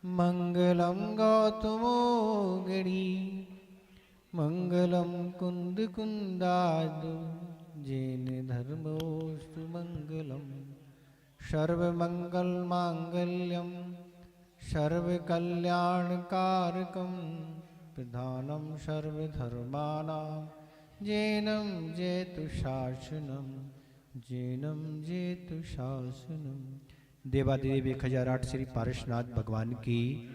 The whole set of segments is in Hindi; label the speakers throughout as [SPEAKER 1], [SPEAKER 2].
[SPEAKER 1] मंगलम गौतमोगिणी मंगलम कुंद कुंदादु जैन धर्मोस्तु मंगलम सर्वमंगल मांगल्यम सर्वकल्याणकारकम प्रधानम सर्वधर्माणां जैनम जेतु शासनम जैनम जेतु शासनम। देवादेव 1008 श्री पारसनाथ भगवान की,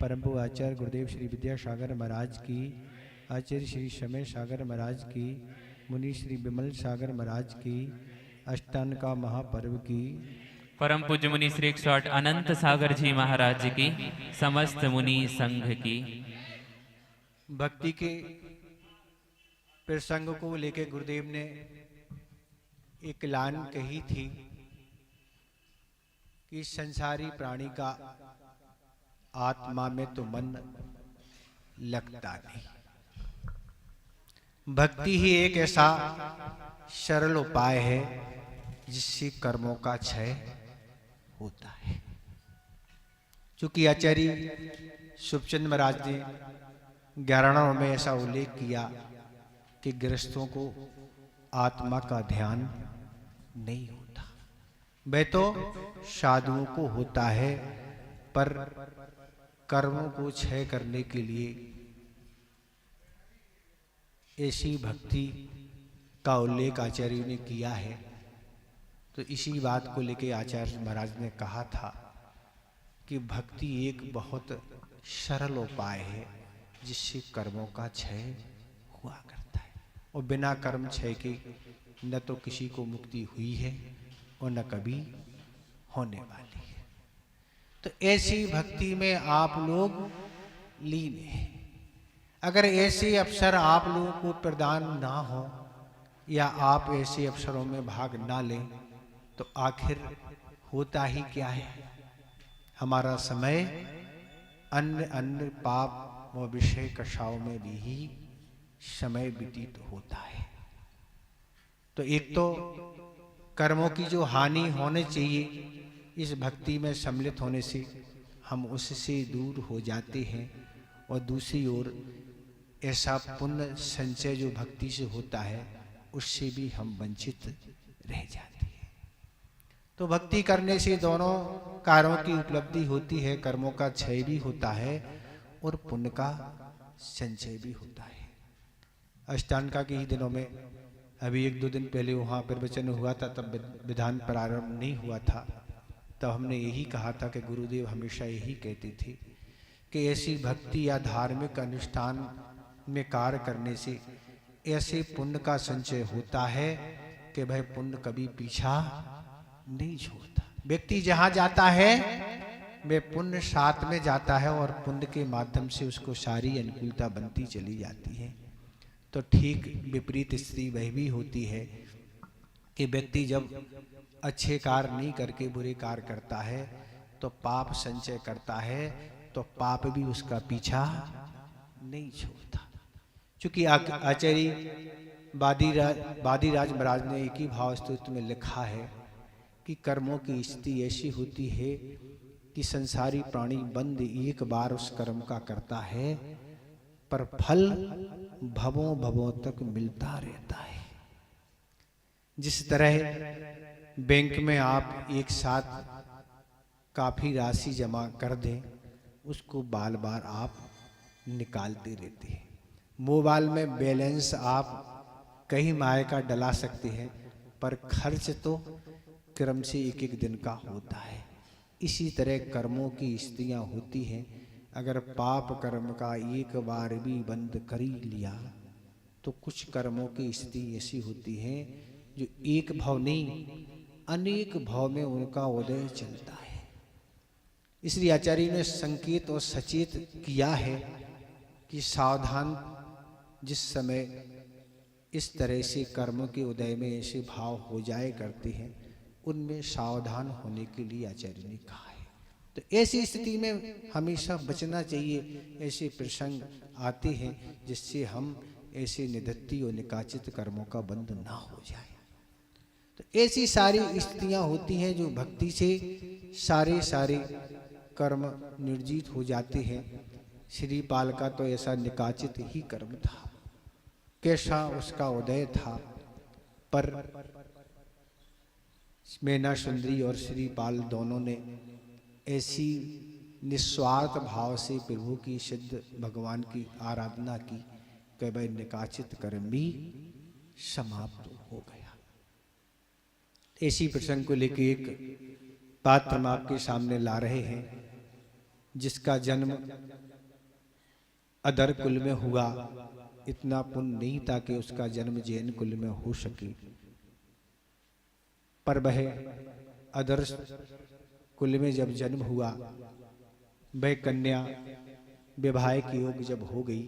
[SPEAKER 1] परम पूज्य आचार्य गुरुदेव श्री विद्यासागर महाराज की, आचार्य श्री समय सागर महाराज की, मुनि श्री विमल सागर महाराज की, अष्टान का महापर्व की,
[SPEAKER 2] परम पूज्य मुनि श्री 108 अनंत सागर जी महाराज की, समस्त मुनि संघ की।
[SPEAKER 1] भक्ति के प्रसंग को लेकर गुरुदेव ने एक लाइन कही थी कि संसारी प्राणी का आत्मा में तो मन लगता नहीं। भक्ति ही एक ऐसा सरल उपाय है जिससे कर्मों का क्षय होता है। चूंकि आचार्य शुभचंद महाराज ने 11 में ऐसा उल्लेख किया कि गृहस्थों को आत्मा का ध्यान नहीं होता, वह तो साधुओं को होता है, पर कर्मों को क्षय करने के लिए ऐसी भक्ति का उल्लेख आचार्य ने किया है। तो इसी बात को लेकर आचार्य महाराज ने कहा था कि भक्ति एक बहुत सरल उपाय है जिससे कर्मों का क्षय हुआ करता है, और बिना कर्म क्षय के न तो किसी को मुक्ति हुई है और न कभी होने वाली है। तो ऐसी भक्ति में आप लोग लीन हैं। अगर ऐसे अवसर आप लोगों को प्रदान ना हो या आप ऐसे अवसरों में भाग ना लें तो आखिर होता ही क्या है? हमारा समय अन्य अन्य पाप व विषय कषायों में भी ही समय व्यतीत होता है। तो एक तो कर्मों की जो हानि होनी चाहिए इस भक्ति में सम्मिलित होने से हम उससे दूर हो जाते हैं, और दूसरी ओर ऐसा पुण्य संचय जो भक्ति से होता है उससे भी हम वंचित रह जाते हैं। तो भक्ति करने से दोनों कार्यों की उपलब्धि होती है, कर्मों का क्षय भी होता है और पुण्य का संचय भी होता है। अष्टांगा के ही दिनों में अभी 1-2 दिन पहले वहाँ प्रवचन हुआ था, तब विधान प्रारंभ नहीं हुआ था। तब हमने यही कहा था कि गुरुदेव हमेशा यही कहते थे कि ऐसी भक्ति या धार्मिक अनुष्ठान में कार्य करने से ऐसे पुण्य का संचय होता है कि वह पुण्य कभी पीछा नहीं छोड़ता। व्यक्ति जहाँ जाता है वह पुण्य साथ में जाता है और पुण्य के माध्यम से उसको सारी अनुकूलता बनती चली जाती है। तो ठीक विपरीत स्थिति वह भी होती है कि व्यक्ति जब अच्छे कार्य नहीं करके बुरे कार्य करता है तो पाप संचय करता है, तो पाप भी उसका पीछा नहीं छोड़ता। चूंकि आचार्य वादीराज महाराज ने एक ही भाव स्तुति में लिखा है कि कर्मों की स्थिति ऐसी होती है कि संसारी प्राणी बंद एक बार उस कर्म का करता है, पर फल भवों भवों तक मिलता रहता है। जिस तरह बैंक में आप एक साथ काफी राशि जमा कर दें, उसको बार बार आप निकालते रहते हैं। मोबाइल में बैलेंस आप कई माह का डला सकते हैं, पर खर्च तो क्रम से एक दिन का होता है। इसी तरह कर्मों की स्थितियां होती हैं। अगर पाप कर्म का एक बार भी बंद कर ही लिया तो कुछ कर्मों की स्थिति ऐसी होती है जो एक भाव नहीं अनेक भाव में उनका उदय चलता है। इसलिए आचार्य ने संकेत और सचेत किया है कि सावधान, जिस समय इस तरह से कर्म के उदय में ऐसे भाव हो जाए करते हैं उनमें सावधान होने के लिए आचार्य ने कहा है। तो ऐसी स्थिति में हमेशा बचना चाहिए। ऐसे प्रसंग आते हैं जिससे हम ऐसे निधत्ती और निकाचित कर्मों का बंध ना हो जाए। तो ऐसी सारी स्थितियां होती हैं जो भक्ति से सारे कर्म निर्जीत हो जाते हैं। श्रीपाल का तो ऐसा निकाचित ही कर्म था, कैसा उसका उदय था। पर मैना सुंदरी और श्रीपाल दोनों ने ऐसी निस्वार्थ भाव से प्रभु की सिद्ध भगवान की आराधना की कि वह निकाचित कर्म भी समाप्त हो गया। ऐसी प्रसंग को लेकर एक पात्र हम आपके सामने ला रहे हैं, जिसका जन्म अदर कुल में हुआ। इतना पुण्य नहीं था कि उसका जन्म जैन कुल में हो सके, पर वह अदर कुल में जब जन्म हुआ, वह कन्या विवाह के योग जब हो गई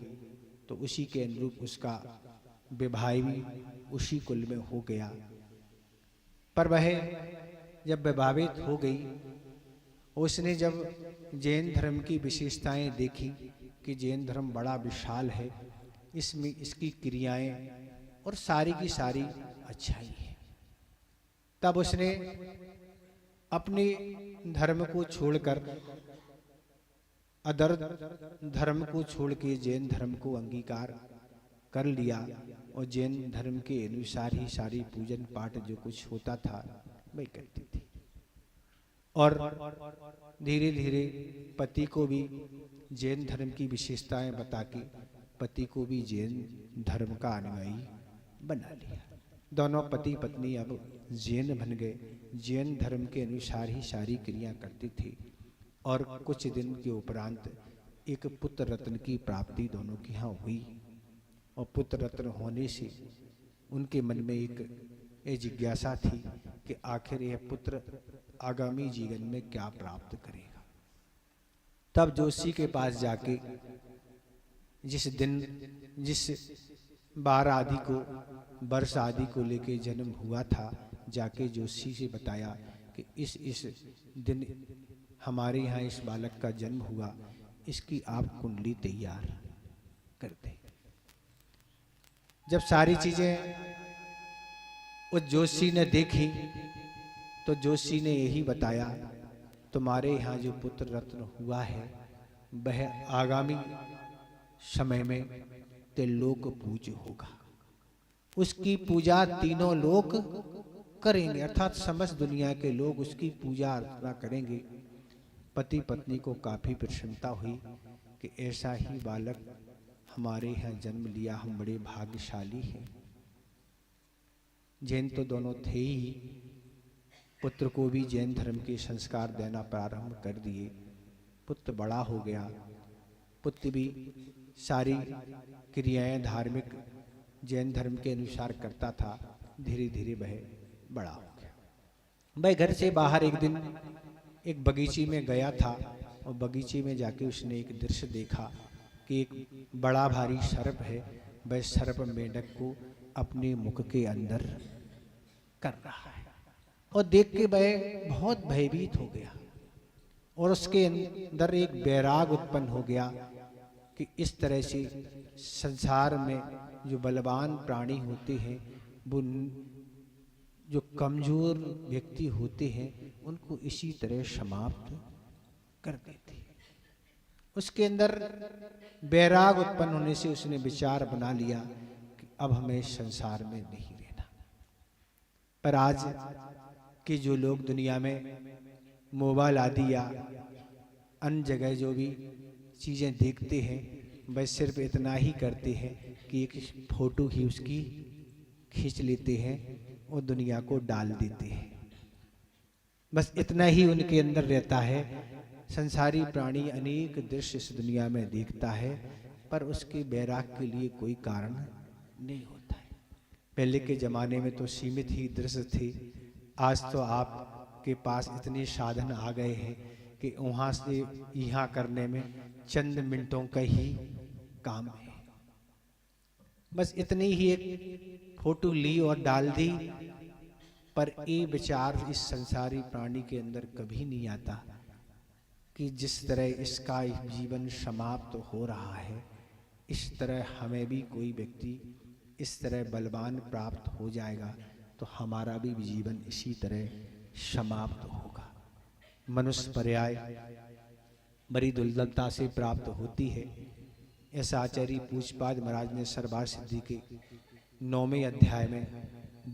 [SPEAKER 1] तो उसी के अनुरूप उसका विवाह भी उसी कुल में हो गया। पर वह जब विवाहित हो गई, उसने जब जैन धर्म की विशेषताएं देखी कि जैन धर्म बड़ा विशाल है, इसमें इसकी क्रियाएं और सारी की सारी अच्छाई है, तब उसने अपने धर्म को छोड़कर अदर धर्म को छोड़ के जैन धर्म को अंगीकार कर लिया और जैन धर्म के अनुसार ही सारी पूजन पाठ जो कुछ होता था वही करती थी। और धीरे धीरे पति को भी जैन धर्म की विशेषताएं बता के पति को भी जैन धर्म का अनुयायी बना लिया। दोनों पति पत्नी अब जैन बन गए, जैन धर्म के अनुसार ही सारी क्रिया करते थे। और कुछ दिन के उपरांत एक पुत्र रत्न की प्राप्ति दोनों के यहाँ हुई। और पुत्र रत्न होने से उनके मन में एक जिज्ञासा थी कि आखिर यह पुत्र आगामी जीवन में क्या प्राप्त करेगा। तब जोशी के पास जाके जिस दिन जिस 12 आदि को वर्ष आदि को लेके जन्म हुआ था, जाके जोशी से बताया कि इस दिन हमारे यहाँ इस बालक का जन्म हुआ, इसकी आप कुंडली तैयार कर दें। जब सारी चीजें उस जोशी ने देखी तो जोशी ने यही बताया, तुम्हारे यहाँ जो पुत्र रत्न हुआ है वह आगामी समय में त्रिलोक पूज्य होगा। उसकी पूजा तीनों लोक करेंगे, अर्थात समस्त दुनिया के लोग उसकी पूजा अर्चना करेंगे। पति पत्नी को काफी प्रसन्नता हुई कि ऐसा ही बालक हमारे यहाँ जन्म लिया, हम बड़े भाग्यशाली हैं। जैन तो दोनों थे ही, पुत्र को भी जैन धर्म के संस्कार देना प्रारंभ कर दिए। पुत्र बड़ा हो गया, पुत्र भी सारी क्रियाएं धार्मिक जैन धर्म के अनुसार करता था। धीरे धीरे वह बड़ा हो गया। वह घर से बाहर एक दिन एक बगीचे में गया था और बगीचे में जाके उसने एक दृश्य देखा कि एक बड़ा भारी सर्प है, वह सर्प मेंढक को अपने मुख के अंदर कर रहा है। और देख के वह बहुत भयभीत हो गया और उसके अंदर एक वैराग उत्पन्न हो गया कि इस तरह से संसार में जो बलवान प्राणी होते हैं, वो जो कमजोर व्यक्ति होते हैं उनको इसी तरह समाप्त कर देते हैं। उसके अंदर वैराग उत्पन्न होने से उसने विचार बना लिया कि अब हमें संसार में नहीं रहना। पर आज के जो लोग दुनिया में मोबाइल आदि या अन्य जगह जो भी चीजें देखते हैं, वह सिर्फ इतना ही करते हैं कि एक फोटो ही उसकी खींच लेते हैं और दुनिया को डाल देते हैं। बस इतना ही उनके अंदर रहता है। संसारी प्राणी अनेक दृश्य इस दुनिया में देखता है, पर उसके वैराग के लिए कोई कारण नहीं होता है। पहले के जमाने में तो सीमित ही दृश्य थे, आज तो आपके पास इतने साधन आ गए हैं कि वहाँ से यहाँ करने में चंद मिनटों का ही काम है। बस इतनी ही एक फोटो ली और डाल दी, पर ये विचार इस संसारी प्राणी के अंदर कभी नहीं आता कि जिस तरह इसका जीवन समाप्त हो रहा है, इस तरह हमें भी कोई व्यक्ति इस तरह बलवान प्राप्त हो जाएगा तो हमारा भी जीवन इसी तरह समाप्त होगा। मनुष्य पर्याय बड़ी दुर्लभता से प्राप्त होती है। ऐसा आचार्य पूज्यपाद महाराज ने सरबार सिद्धि के 9वें अध्याय में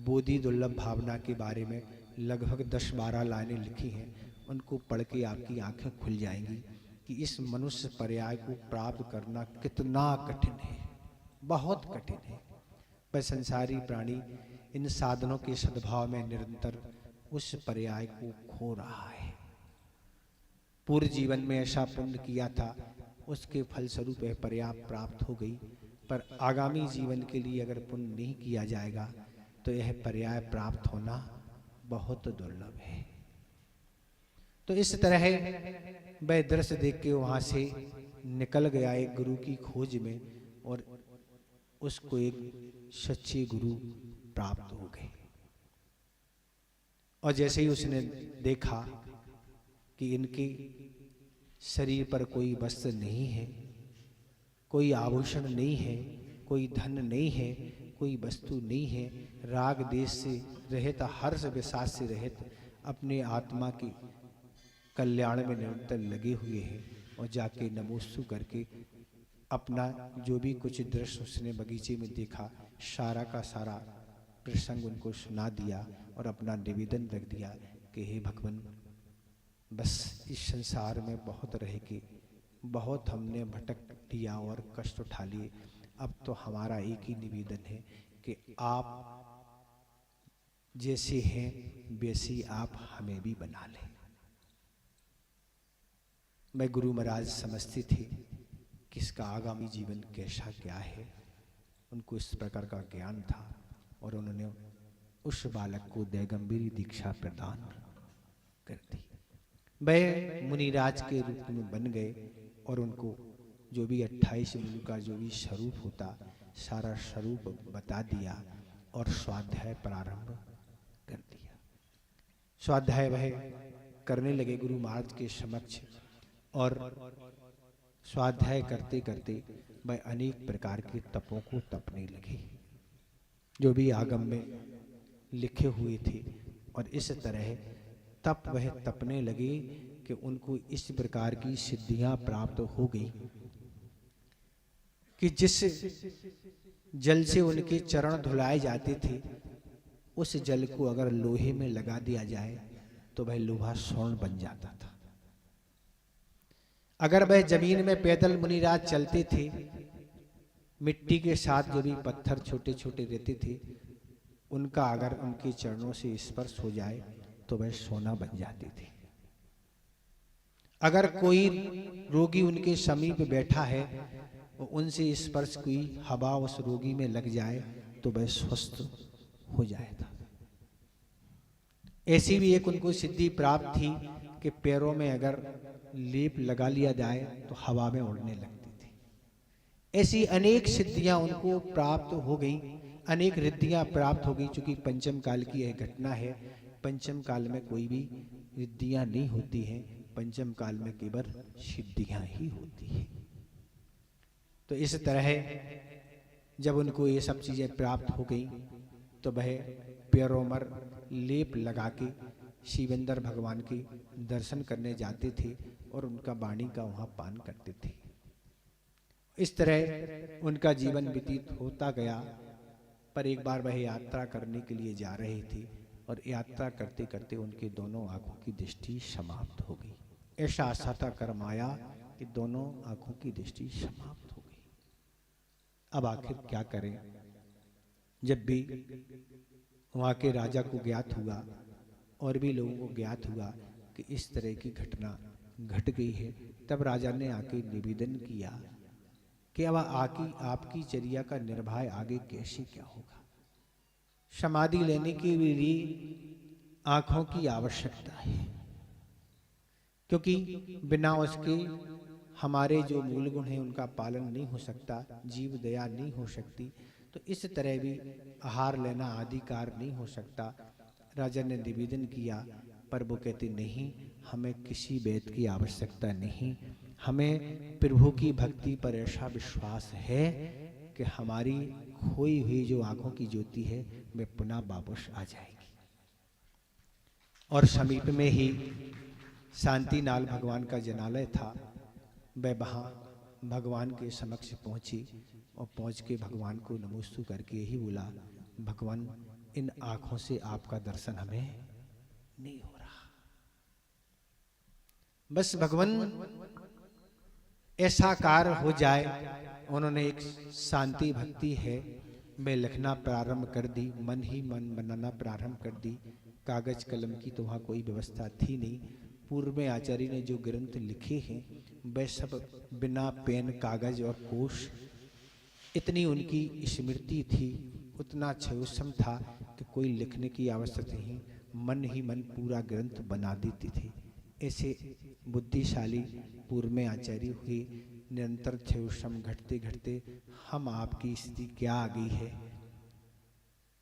[SPEAKER 1] बोधि दुर्लभ भावना के बारे में लगभग 10-12 लाइनें लिखी हैं। उनको पढ़ के आपकी आंखें खुल जाएंगी कि इस मनुष्य पर्याय को प्राप्त करना कितना कठिन है, बहुत कठिन है। पर संसारी प्राणी इन साधनों के सद्भाव में निरंतर उस पर्याय को खो रहा है। पूर्व जीवन में ऐसा पुण्य किया था, उसके फलस्वरूप यह पर्याय प्राप्त हो गई, पर आगामी जीवन के लिए अगर पुण्य नहीं किया जाएगा तो यह पर्याय प्राप्त होना बहुत दुर्लभ है। तो इस तरह वह दृश्य देख के वहां से निकल गया एक गुरु की खोज में, और उसको एक सच्चे गुरु प्राप्त हो गए। और जैसे ही उसने देखा कि इनके शरीर पर कोई वस्त्र नहीं है, कोई आभूषण नहीं है, कोई धन नहीं है, कोई वस्तु नहीं है, राग देश से रहित, हर्ष विषाद से रहित, अपने आत्मा के कल्याण में निरंतर लगे हुए हैं, और जाके नमोस्तु करके अपना जो भी कुछ दृश्य उसने बगीचे में देखा सारा का सारा प्रसंग उनको सुना दिया, और अपना निवेदन रख दिया कि हे भगवान, बस इस संसार में बहुत रह के बहुत हमने भटक दिया और कष्ट उठा लिए। अब तो हमारा एक ही निवेदन है कि आप जैसे हैं वैसे आप हमें भी बना लें। मैं गुरु महाराज समझते थे कि इसका आगामी जीवन कैसा क्या है, उनको इस प्रकार का ज्ञान था, और उन्होंने उस बालक को दैगंबरी दीक्षा प्रदान कर दी। वह मुनिराज के रूप में बन गए, और उनको जो भी 28 मुनि का जो भी स्वरूप होता सारा स्वरूप बता दिया, और स्वाध्याय प्रारंभ कर दिया। स्वाध्याय वह करने लगे गुरु महाराज के समक्ष, और स्वाध्याय करते करते वह अनेक प्रकार के तपों को तपने लगे जो भी आगम में लिखे हुए थे। और इस तरह तप वह तपने लगे कि उनको इस प्रकार की सिद्धियां प्राप्त हो गई कि जिस जल से उनके चरण धुलाए जाते थे, उस जल को अगर लोहे में लगा दिया जाए तो वह लोहा स्वर्ण बन जाता था। अगर वह जमीन में पैदल मुनिराज चलते थे, मिट्टी के साथ जो भी पत्थर छोटे छोटे रहते थे, उनका अगर उनके चरणों से स्पर्श हो जाए तो वह सोना बन जाते थे। अगर कोई रोगी उनके समीप बैठा है और उनसे स्पर्श की हवा उस रोगी में लग जाए तो वह स्वस्थ हो जाएगा। ऐसी भी एक उनको सिद्धि प्राप्त थी कि पैरों में अगर लेप लगा लिया जाए तो हवा में उड़ने लगती थी। ऐसी अनेक सिद्धियां उनको प्राप्त हो गई, अनेक रिद्धियां प्राप्त हो गई। चूंकि पंचम काल की यह घटना है, पंचम काल में कोई भी रिद्धियां नहीं होती हैं, पंचम काल में केवल सिद्धियां ही होती हैं। तो इस तरह जब उनको ये सब चीजें प्राप्त हो गई तो वह पैरों पर लेप लगा के शिवेंद्र भगवान के दर्शन करने जाते थे और उनका वाणी का वहां पान करते थे। इस तरह उनका जीवन व्यतीत होता गया। पर एक बार वह यात्रा करने के लिए जा रहे थे और यात्रा करते करते उनके दोनों आंखों की दृष्टि समाप्त हो गई। ऐसा आशा कर्म आया कि दोनों आंखों की दृष्टि समाप्त हो गई। अब आखिर क्या करें? जब भी वहां के राजा को ज्ञात हुआ और भी लोगों को ज्ञात हुआ कि इस तरह की घटना घट गई है, तब राजा ने आके निवेदन किया कि अब आपकी चर्या का निर्वाह आगे कैसे क्या होगा। समाधि लेने के लिए आंखों की आवश्यकता है, क्योंकि बिना उसके हमारे जो मूल गुण हैं उनका पालन नहीं हो सकता, जीव दया नहीं हो सकती। तो इस तरह भी आहार लेना आदि कार्य नहीं हो सकता। राजा ने निवेदन किया, पर वो कहते नहीं, हमें किसी वेद की आवश्यकता नहीं, हमें प्रभु की भक्ति पर ऐसा विश्वास है कि हमारी खोई हुई जो आंखों की ज्योति है वे पुनः वापस आ जाएगी। और समीप में ही शांतिनाल भगवान का जनालय था। वह वहाँ भगवान के समक्ष पहुँची और पहुँच के भगवान को नमोस्तु करके यही बोला, भगवान इन आँखों से आपका दर्शन हमें नहीं हो रहा। बस भगवान ऐसा कार्य हो जाए। उन्होंने एक शांति भक्ति है वह लिखना प्रारंभ कर दी, मन ही मन बनाना प्रारंभ कर दी। कागज कलम की तो वहाँ कोई व्यवस्था थी नहीं। पूर्व में आचार्य ने जो ग्रंथ लिखे हैं वह सब बिना पेन कागज और कोश, इतनी उनकी स्मृति थी, उतना क्षयोसम था कि कोई लिखने की आवश्यकता नहीं, मन ही मन पूरा ग्रंथ बना देते थे। ऐसे बुद्धिशाली पूर्व में आचार्य हुए। निरंतर क्षयोसम घटते घटते हम आपकी स्थिति क्या आ गई है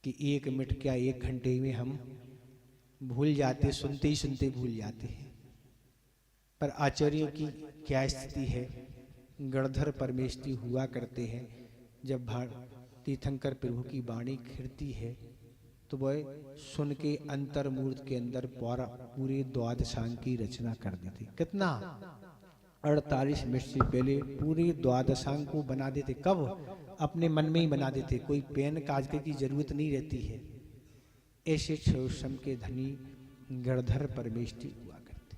[SPEAKER 1] कि 1 मिनट क्या 1 घंटे में हम भूल जाते, सुनते ही सुनते भूल जाते हैं। पर आचार्यों की क्या स्थिति है। गणधर परमेष्टि हुआ करते हैं। जब तीर्थंकर प्रभु की वाणी खिरती है तो वह सुन के अंतर्मूर्त के अंदर पूरे द्वादशांग की रचना कर देते। कितना 48 मिनट से पहले पूरे द्वादशांग को बना देते। कब? अपने मन में ही बना देते, कोई पेन कागज की जरूरत नहीं रहती है। ऐसे क्षयोसम के धनी गणधर परमेष्टि हुआ करते।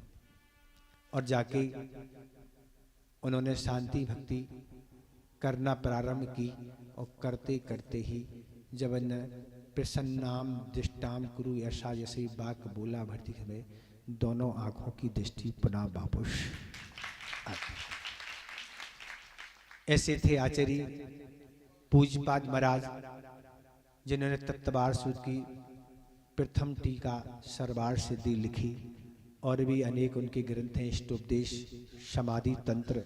[SPEAKER 1] और जाके उन्होंने शांति भक्ति करना प्रारंभ की और करते करते ही जब प्रसन्नाम दृष्टाम कुरु ऐसा जैसे बाक बोला भरती में दोनों आंखों की दृष्टि पुनः वापस आ गई। ऐसे थे आचार्य पूज्यपाद महाराज जिन्होंने तत्वार सूत्र की प्रथम टीका सर्वार सिद्धि लिखी और भी अनेक उनके ग्रंथ हैं। इष्टोपदेश, समाधि तंत्र,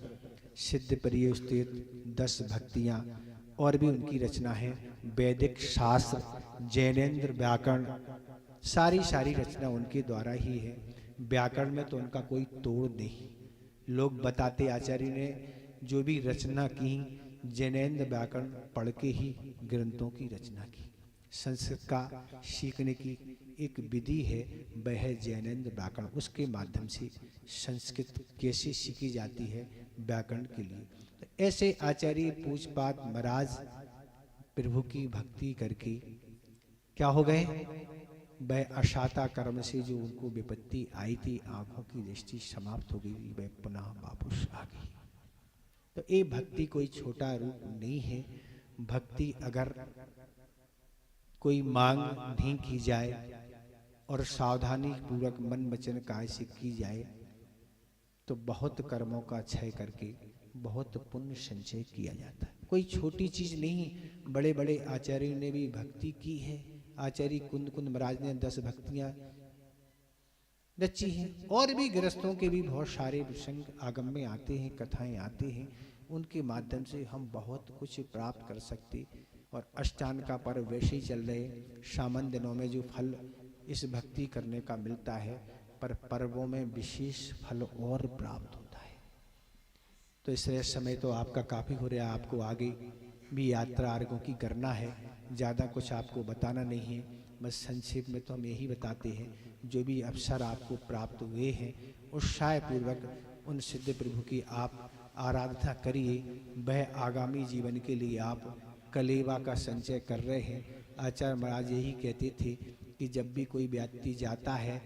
[SPEAKER 1] सिद्ध प्रिय स्थित, 10 भक्तियां और भी उनकी रचना है। वैदिक शास्त्र, जैनेन्द्र व्याकरण, सारी रचना उनके द्वारा ही है। व्याकरण में तो उनका कोई तोड़ नहीं। लोग बताते आचार्य ने जो भी रचना की जैनेन्द्र व्याकरण पढ़ के ही ग्रंथों की रचना की। संस्कृत का सीखने की एक विधि है, वह है जैनेन्द्र व्याकरण। उसके माध्यम से संस्कृत कैसे सीखी जाती है व्याकरण के लिए। तो ऐसे आचार्य पूज्यपाद महाराज प्रभु की भक्ति करके क्या हो गए, वह अशाता कर्म से जो उनको विपत्ति आई थी, आंखों की दृष्टि समाप्त हो गई, वह पुनः वापस आ गई। तो ये भक्ति कोई छोटा रूप नहीं है। भक्ति अगर कोई मांग नहीं की जाए और सावधानी पूर्वक मन वचन काया से की जाए तो बहुत कर्मों का क्षय करके बहुत पुण्य संचय किया जाता है। कोई छोटी चीज नहीं। बड़े बड़े आचार्यों ने भी भक्ति की है। आचार्य कुंद महाराज ने 10 भक्तियां रची हैं और भी गृहस्थों के भी बहुत सारे प्रसंग आगम में आते हैं, कथाएं आते हैं। उनके माध्यम से हम बहुत कुछ प्राप्त कर सकते। और अष्टांग का पर्व वैसे ही चल रहे। सामान्य दिनों में जो फल इस भक्ति करने का मिलता है, पर पर्वों में विशेष फल और प्राप्त होता है। तो इस समय तो आपका काफ़ी हो रहा है। आपको आगे भी यात्रा आर्गों की करना है। ज़्यादा कुछ आपको बताना नहीं है, बस संक्षेप में तो हम यही बताते हैं जो भी अवसर आपको प्राप्त हुए हैं उत्साहपूर्वक उन सिद्ध प्रभु की आप आराधना करिए। वह आगामी जीवन के लिए आप कलेवा का संचय कर रहे हैं। आचार्य महाराज यही कहते थे कि जब भी कोई व्यक्ति जाता है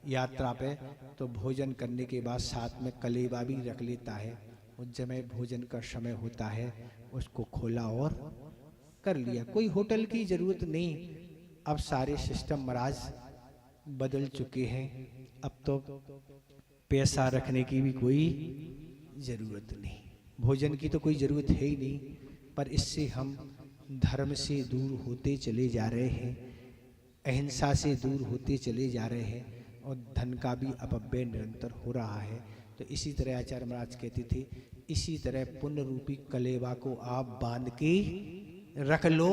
[SPEAKER 1] यात्रा पे तो भोजन करने के बाद साथ में कलेवा भी रख लेता है। उस समय भोजन का समय होता है उसको खोला और कर लिया। कोई होटल की जरूरत नहीं। अब सारे सिस्टम महाराज बदल चुके हैं। अब तो पैसा रखने की भी कोई जरूरत नहीं, भोजन की तो कोई जरूरत है ही नहीं। पर इससे हम धर्म से दूर होते चले जा रहे हैं, अहिंसा से दूर होते चले जा रहे हैं और धन का भी अपव्यय निरंतर हो रहा है। तो इसी तरह आचार्य महाराज कहते थे, इसी तरह पुण्य रूपी कलेवा को आप बांध के रख लो।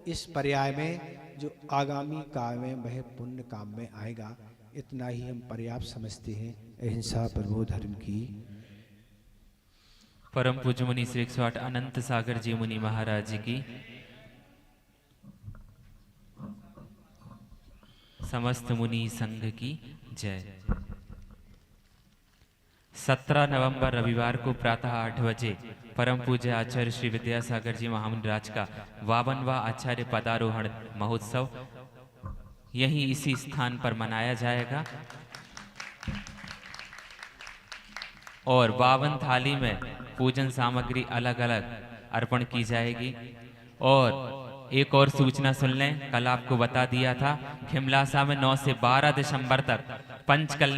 [SPEAKER 1] इस पर्याय में जो आगामी काल में वह पुण्य काम में आएगा। इतना ही हम पर्याप्त समझते हैं। अहिंसा प्रभु धर्म की।
[SPEAKER 2] परम पूज्य मुनि श्री 108 अनंत सागर जी मुनि महाराज की, समस्त मुनि संघ की जय। 17 नवंबर रविवार को प्रातः 8 बजे परम पूज्य आचार्य श्री विद्यासागर जी महामुनिराज का 52वां आचार्य पदारोहण महोत्सव यहीं इसी स्थान पर मनाया जाएगा और 52 थाली में पूजन सामग्री अलग अलग अर्पण की जाएगी। और एक और सूचना सुन लें, कल आपको बता दिया था खिमलासा में 9 से 12 दिसंबर तक पंच कल्याण